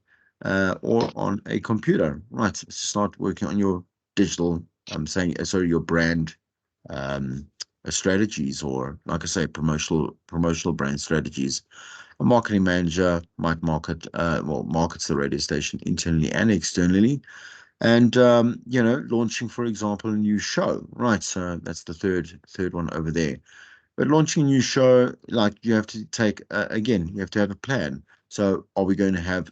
or on a computer, right? Start working on your digital, I'm saying, sorry, your brand strategies, or like I say, promotional brand strategies. A marketing manager might markets the radio station internally and externally, and launching, for example, a new show, right? So that's the third one over there. But launching a new show, like you have to take, again, you have to have a plan. So are we going to have,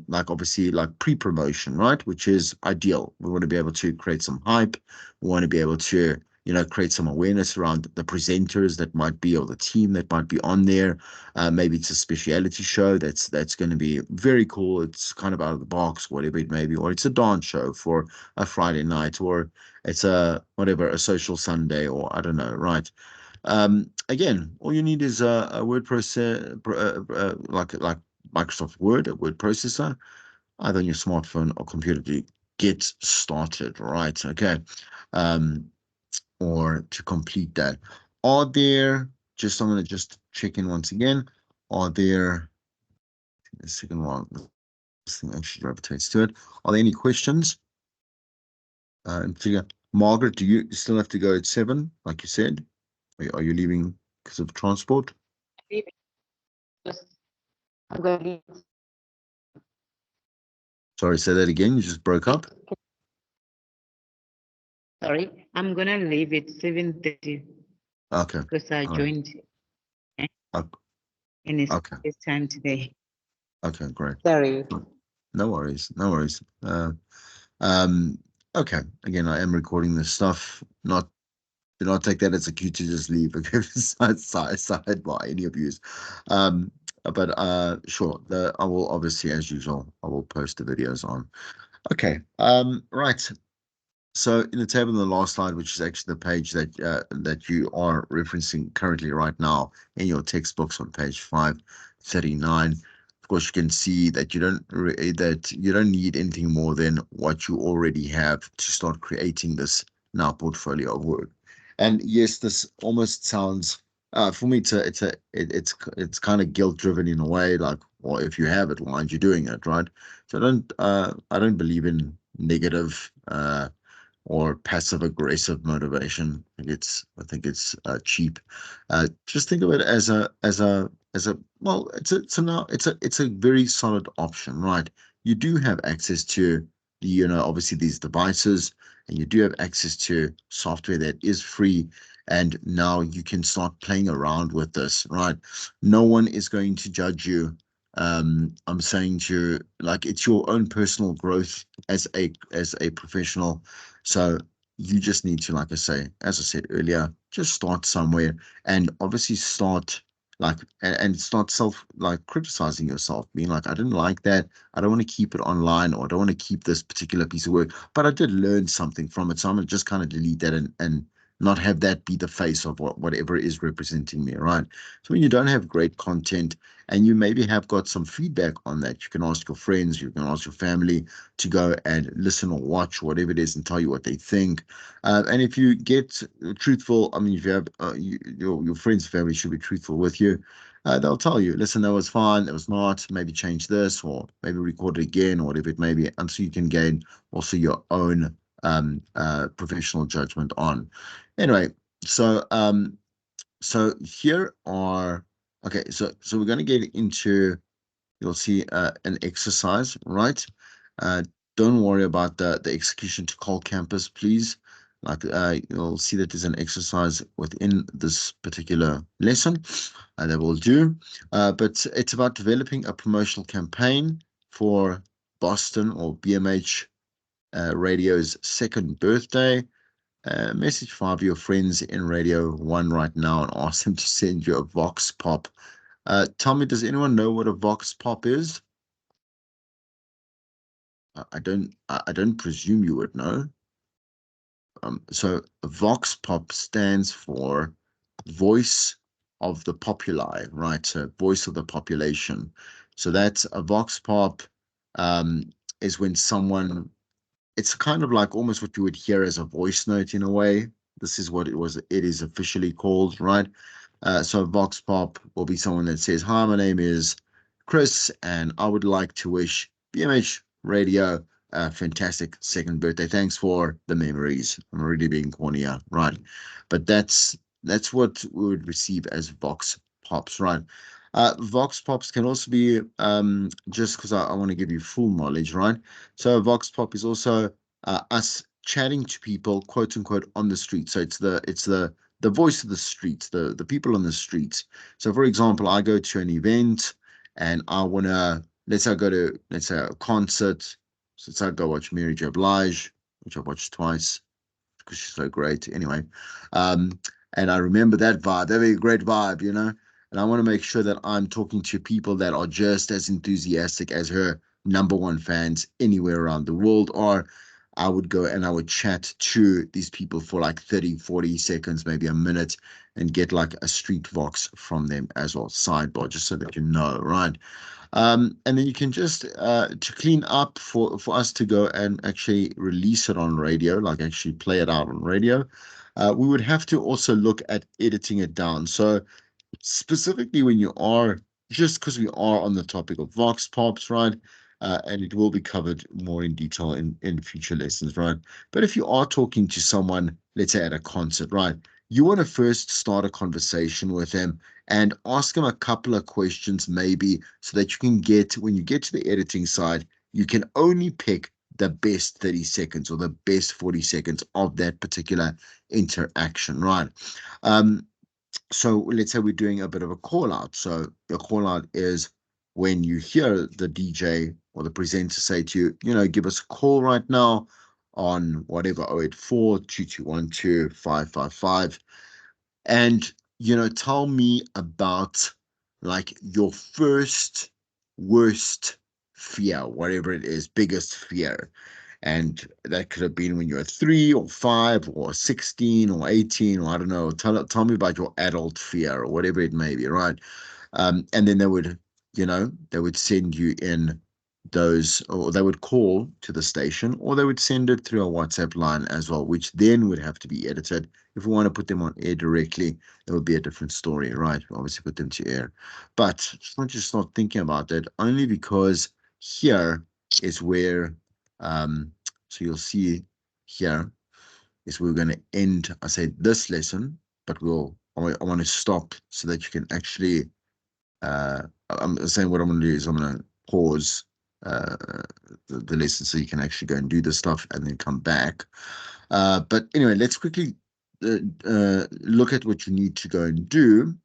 like obviously like pre-promotion, right? Which is ideal. We want to be able to create some hype. We want to be able to, create some awareness around the presenters that might be, or the team that might be on there. Maybe it's a speciality show that's going to be very cool. It's kind of out of the box, whatever it may be, or it's a dance show for a Friday night, or it's a social Sunday, or I don't know, right? Again, all you need is a word processor, like Microsoft Word, a word processor, either on your smartphone or computer to get started, right? Okay. Or to complete that. Are there, I'm going to just check in once again, are there, the second one, this thing actually gravitates to it. Are there any questions? In particular, Margaret, do you still have to go at 7, like you said? Are you leaving because of transport? I'm going to leave. Sorry, say that again. You just broke up. Sorry, I'm gonna leave at 7:30 Okay. because I All right. joined. Uh, and it's Okay. this time today. Okay, great. Sorry. No worries. No worries. Um, okay. Again, I am recording this stuff. Not Do not take that as a cue to just leave. Okay, sidebar any of yous. Um, but sure. I will obviously, as usual, I will post the videos on. Okay. Right. So in the table in the last slide, which is actually the page that you are referencing currently right now in your textbooks on page 539, of course you can see that you don't need anything more than what you already have to start creating this now portfolio of work. And yes, this almost sounds for me it's kind of guilt driven in a way, like, well, if you have it, why aren't you doing it, right? So I don't believe in negative or passive aggressive motivation. I think it's cheap. Just think of it as a well, it's a very solid option, right? You do have access to obviously these devices, and you do have access to software that is free. And now you can start playing around with this, right? No one is going to judge you. I'm saying to you, like, it's your own personal growth as a professional. So you just need to, like I say, as I said earlier, just start somewhere, and obviously start and start criticizing yourself, being like, I didn't like that. I don't want to keep it online, or I don't want to keep this particular piece of work, but I did learn something from it. So I'm gonna just kind of delete that and not have that be the face of whatever is representing me, right? So when you don't have great content and you maybe have got some feedback on that, you can ask your friends, you can ask your family to go and listen or watch whatever it is and tell you what they think. And if you get truthful, I mean, if you have your friends and family should be truthful with you. They'll tell you, listen, that was fine, that was not, maybe change this, or maybe record it again, or whatever it may be. And so you can gain also your own professional judgment on. Anyway, so so here are okay, so we're going to get into, you'll see an exercise, right? Uh, don't worry about the execution to call campus, please. Like you'll see that there's an exercise within this particular lesson that we'll do. But it's about developing a promotional campaign for Boston or BMH Radio's second birthday. Message 5 of your friends in Radio 1 right now and ask them to send you a Vox Pop. Tell me, does anyone know what a Vox Pop is? I don't presume you would know. So Vox Pop stands for voice of the populi, right? So voice of the population. So that's a Vox Pop is when someone, it's kind of like almost what you would hear as a voice note in a way. This is what it is officially called, right? So Vox Pop will be someone that says, hi, my name is Chris, and I would like to wish BMH Radio a fantastic second birthday. Thanks for the memories. I'm already being corny here, right? But that's what we would receive as Vox Pops, right? Vox Pops can also be, just because I want to give you full knowledge, right? So a Vox Pop is also us chatting to people, quote unquote, on the street. So it's the voice of the streets, the people on the streets. So for example, I go to an event and I wanna, let's say I go to, let's say, a concert. So let's say I go watch Mary J. Blige, which I've watched twice because she's so great. Anyway, um, and I remember that vibe, that very great vibe, And I want to make sure that I'm talking to people that are just as enthusiastic as her number one fans anywhere around the world. Or I would go and I would chat to these people for like 30, 40 seconds, maybe a minute, and get like a street vox from them as well, sidebar, just so that you know, right? And then you can just to clean up for us to go and actually release it on radio, like actually play it out on radio. We would have to also look at editing it down. So specifically when you are, just because we are on the topic of Vox Pops, right? And it will be covered more in detail in future lessons, right? But if you are talking to someone, let's say at a concert, right? You want to first start a conversation with them and ask them a couple of questions, maybe, so that you can get, when you get to the editing side, you can only pick the best 30 seconds or the best 40 seconds of that particular interaction, right? Um, so let's say we're doing a bit of a call out. So a call out is when you hear the DJ or the presenter say to you, give us a call right now on whatever 084-2212-555, and tell me about like your first worst fear, whatever it is, biggest fear. And that could have been when you were 3 or 5 or 16 or 18, or I don't know. Tell me about your adult fear or whatever it may be, right? And then they would send you in those, or they would call to the station, or they would send it through a WhatsApp line as well, which then would have to be edited. If we want to put them on air directly, it would be a different story, right? Obviously put them to air. But it's not just not thinking about that, only because here is where, so you'll see here is we're going to end, I say this lesson, but I want to stop so that you can actually, I'm saying what I'm going to do is I'm going to pause uh, the lesson so you can actually go and do this stuff and then come back. But anyway, let's quickly look at what you need to go and do,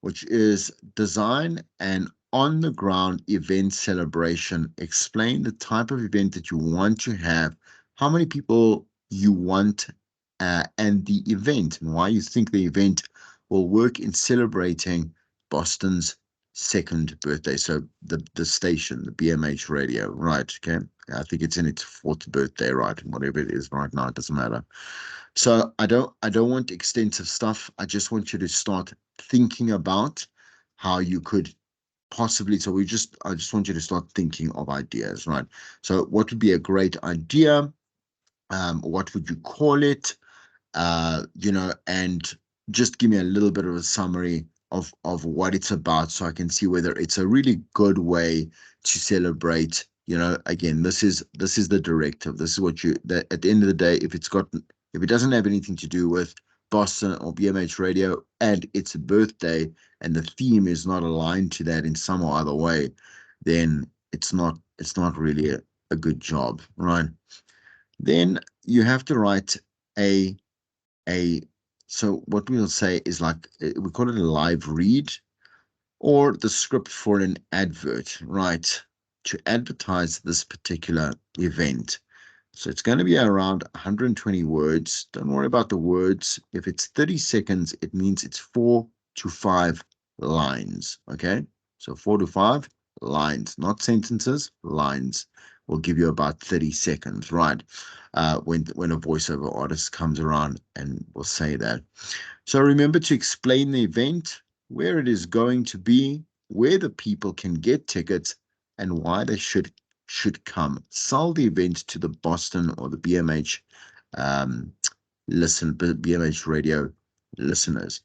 which is design an on-the-ground event celebration. Explain the type of event that you want to have, how many people you want, and the event, and why you think the event will work in celebrating Boston's second birthday. So the station, the BMH radio, right? Okay. I think it's in its 4th birthday, right? And whatever it is right now, it doesn't matter. So I don't want extensive stuff. I just want you to start thinking about how you could possibly, so I just want you to start thinking of ideas, right? So what would be a great idea? What would you call it? And just give me a little bit of a summary of what it's about, so I can see whether it's a really good way to celebrate. Again, this is the directive. This is what that at the end of the day, if it doesn't have anything to do with Boston or BMH radio and it's a birthday and the theme is not aligned to that in some or other way, then it's not really a good job, right? Then you have to write a so what we'll say is like, we call it a live read or the script for an advert, right? To advertise this particular event. So it's going to be around 120 words. Don't worry about the words. If it's 30 seconds, it means it's 4 to 5 lines. Okay. So 4 to 5 lines, not sentences, lines. Will give you about 30 seconds, right? When a voiceover artist comes around and will say that. So remember to explain the event, where it is going to be, where the people can get tickets, and why they should come. Sell the event to the Boston or the BMH BMH radio listeners.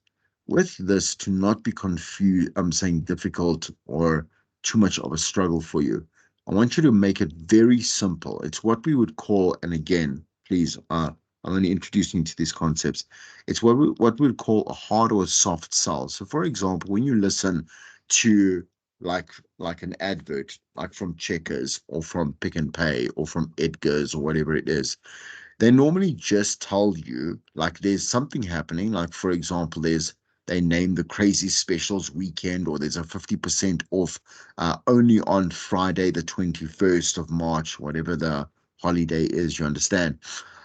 With this, to not be confused, I'm saying difficult or too much of a struggle for you. I want you to make it very simple. It's what we would call, and again, please, I'm only introducing you to these concepts. It's what we would call a hard or a soft sell. So, for example, when you listen to like an advert, like from Checkers or from Pick and Pay or from Edgar's or whatever it is, they normally just tell you like there's something happening. Like, for example, they name the crazy specials weekend, or there's a 50% off only on Friday, the 21st of March, whatever the holiday is, you understand.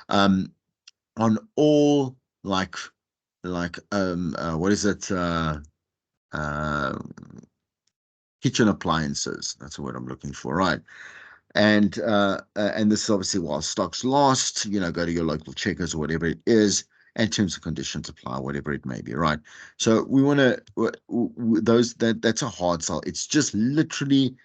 On all what is it? Uh, Kitchen appliances. That's the word I'm looking for, right? And this is obviously while stocks last, go to your local Checkers or whatever it is, and terms and conditions apply, whatever it may be, right? So we want to that's a hard sell. It's just literally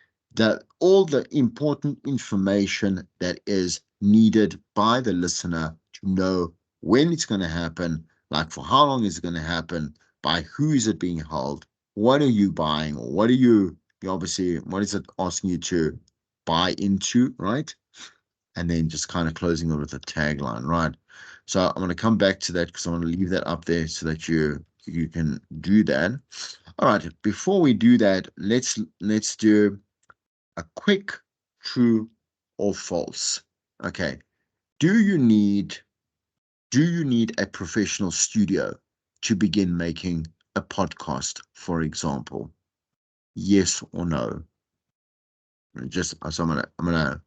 all the important information that is needed by the listener to know when it's going to happen, like for how long is it going to happen, by who is it being held, what are you buying, or what are you obviously, what is it asking you to buy into, right? And then just kind of closing it with a tagline, right? So I'm going to come back to that because I want to leave that up there so that you can do that. All right, before we do that, let's do a quick true or false. Okay. Do you need a professional studio to begin making a podcast, for example? Yes or no? Just so I'm gonna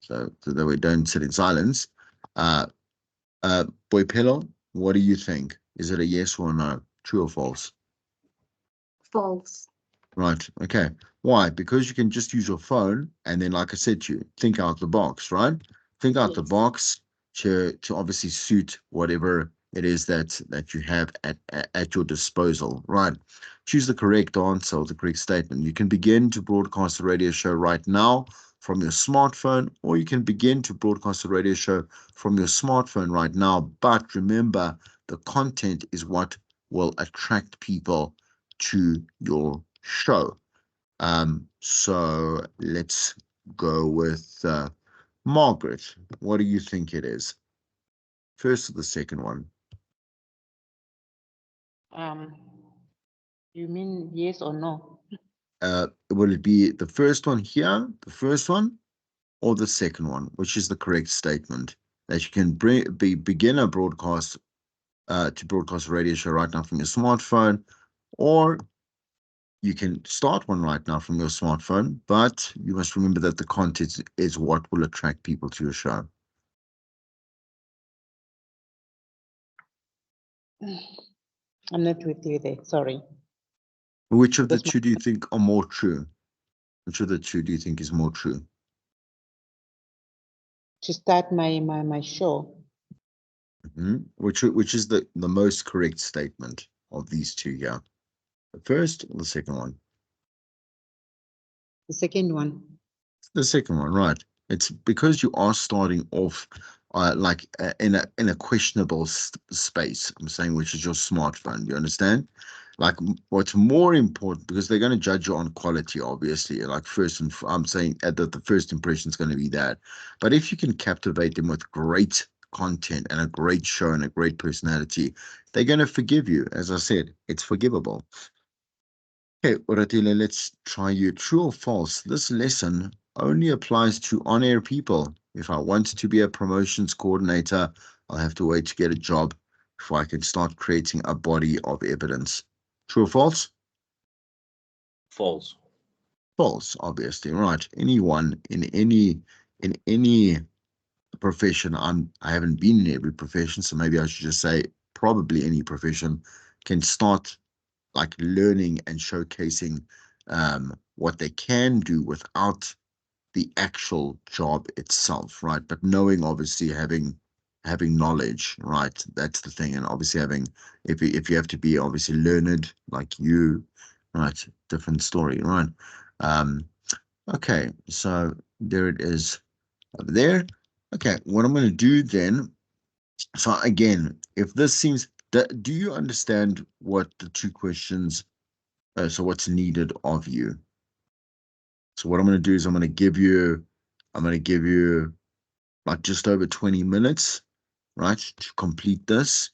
so that we don't sit in silence. Uh, Boipelo, what do you think? Is it a yes or no? True or false? False. Right. Okay. Why? Because you can just use your phone and then, like I said to you, think out the box, right? Think out the Yes. box to obviously suit whatever it is that you have at your disposal, right? Choose the correct answer or the correct statement. You can begin to broadcast a radio show right now from your smartphone, or you can begin to broadcast a radio show from your smartphone right now. But remember, the content is what will attract people to your show. So let's go with Margaret. What do you think it is? First or the second one? Um, you mean yes or no? Will it be the first one here, the first one, or the second one, which is the correct statement that you can begin a broadcast to broadcast a radio show right now from your smartphone, or you can start one right now from your smartphone, but you must remember that the content is what will attract people to your show. I'm not with you there. Sorry. Which of the That's my, two do you think are more true? Which of the two do you think is more true? to start my show. Which is the most correct statement of these two here? The first or the second one? The second one. The second one, right? It's because you are starting off like in a questionable space. I'm saying, which is your smartphone. You understand? Like what's more important, because they're going to judge you on quality, obviously. Like first and I'm saying that the first impression is going to be that. But if you can captivate them with great content and a great show and a great personality, they're going to forgive you. As I said, it's forgivable. Okay, Oratile, let's try you. True or false? This lesson only applies to on-air people. If I want to be a promotions coordinator, I'll have to wait to get a job before I can start creating a body of evidence. True or false? False. False, obviously, right. Anyone in any profession, I haven't been in every profession, so maybe I should just say probably any profession can start like learning and showcasing what they can do without the actual job itself, right? But knowing, obviously, having knowledge, right? That's the thing. And obviously having, if you have to be obviously learned like you, right? Different story, right? Um, okay, so there it is over there. Okay, what I'm going to do then, so again, if this seems, do you understand what the two questions, so what's needed of you? So what I'm going to do is I'm going to give you like just over 20 minutes, right, to complete this.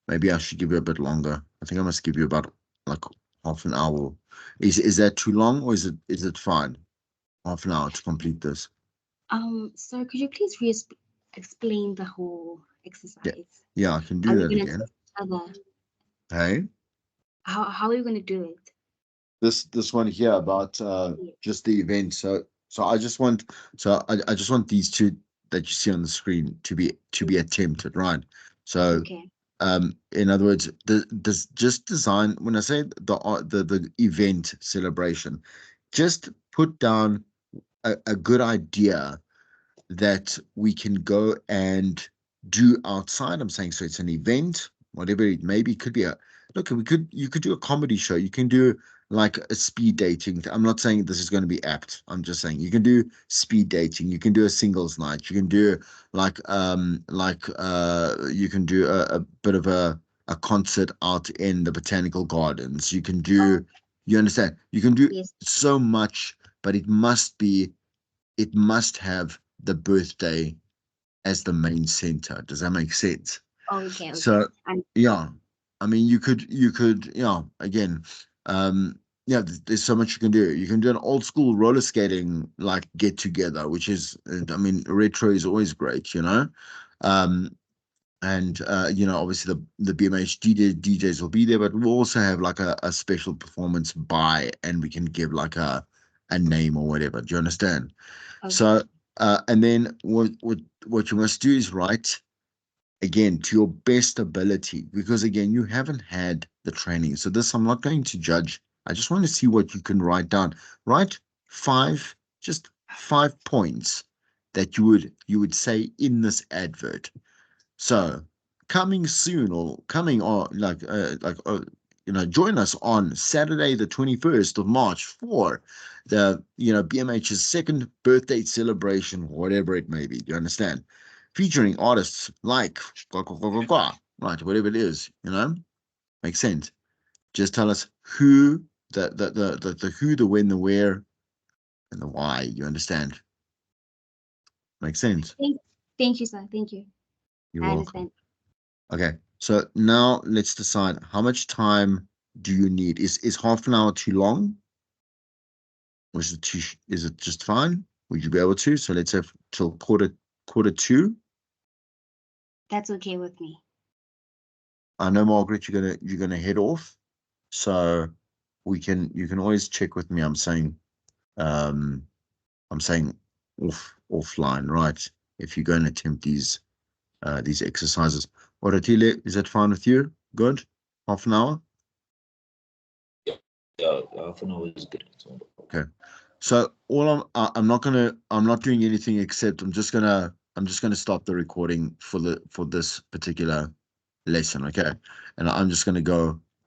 Maybe I should give you a bit longer. I think I must give you about like half an hour. Is that too long, or is it fine? Half an hour to complete this. So could you please explain the whole Yeah, exercise? yeah, I can Are do we that gonna again. tell each other? Hey, How are we gonna do it? this one here about Yeah. just the event. So I just want these two that you see on the screen to be attempted, right? So Okay. in other words, the just design, when I say the event celebration, just put down a good idea that we can go and do outside. I'm saying, so it's an event, whatever it may be. It could be a look. You could do a comedy show. You can do like a speed dating. I'm not saying this is going to be apt. I'm just saying you can do speed dating. You can do a singles night. You can do you can do a bit of a concert out in the botanical gardens. You can Oh, do, you understand? You can do yes. so much, but it must have the birthday as the main center. Does that make sense? Okay. Okay. So And yeah, I mean yeah, again, yeah, there's so much you can do. You can do an old school roller skating like get together, which is I mean retro is always great, you know. Um and you know, obviously the BMH DJs will be there, but we'll also have like a special performance by, and we can give like a name or whatever. Do you understand? Okay. So and then what you must do is write again to your best ability, because again you haven't had the training. So this I'm not going to judge. I just want to see what you can write down. Write just 5 points that you would say in this advert. So coming soon, or coming on, you know, join us on Saturday, the 21st of March for the, you know, BMH's second birthday celebration, whatever it may be. Do you understand? Featuring artists like right, whatever it is, you know, makes sense. Just tell us who, the who, the when, the where, and the why. You understand? Makes sense. Thank you, sir. Thank you. You're I welcome. understand. Okay, so now let's decide how much time do you need? Is half an hour too long? Or is it just fine? Would you be able to? So let's have till quarter two. That's okay with me. I know, Margaret, you're gonna head off. So you can always check with me. Um I'm saying offline, right? If you're going to attempt these exercises. Oratile, is that fine with you? Good? Half an hour? Yeah, half an hour is good. So, Okay. So I'm not doing anything except I'm just gonna stop the recording for this particular lesson, okay? And I'm just gonna go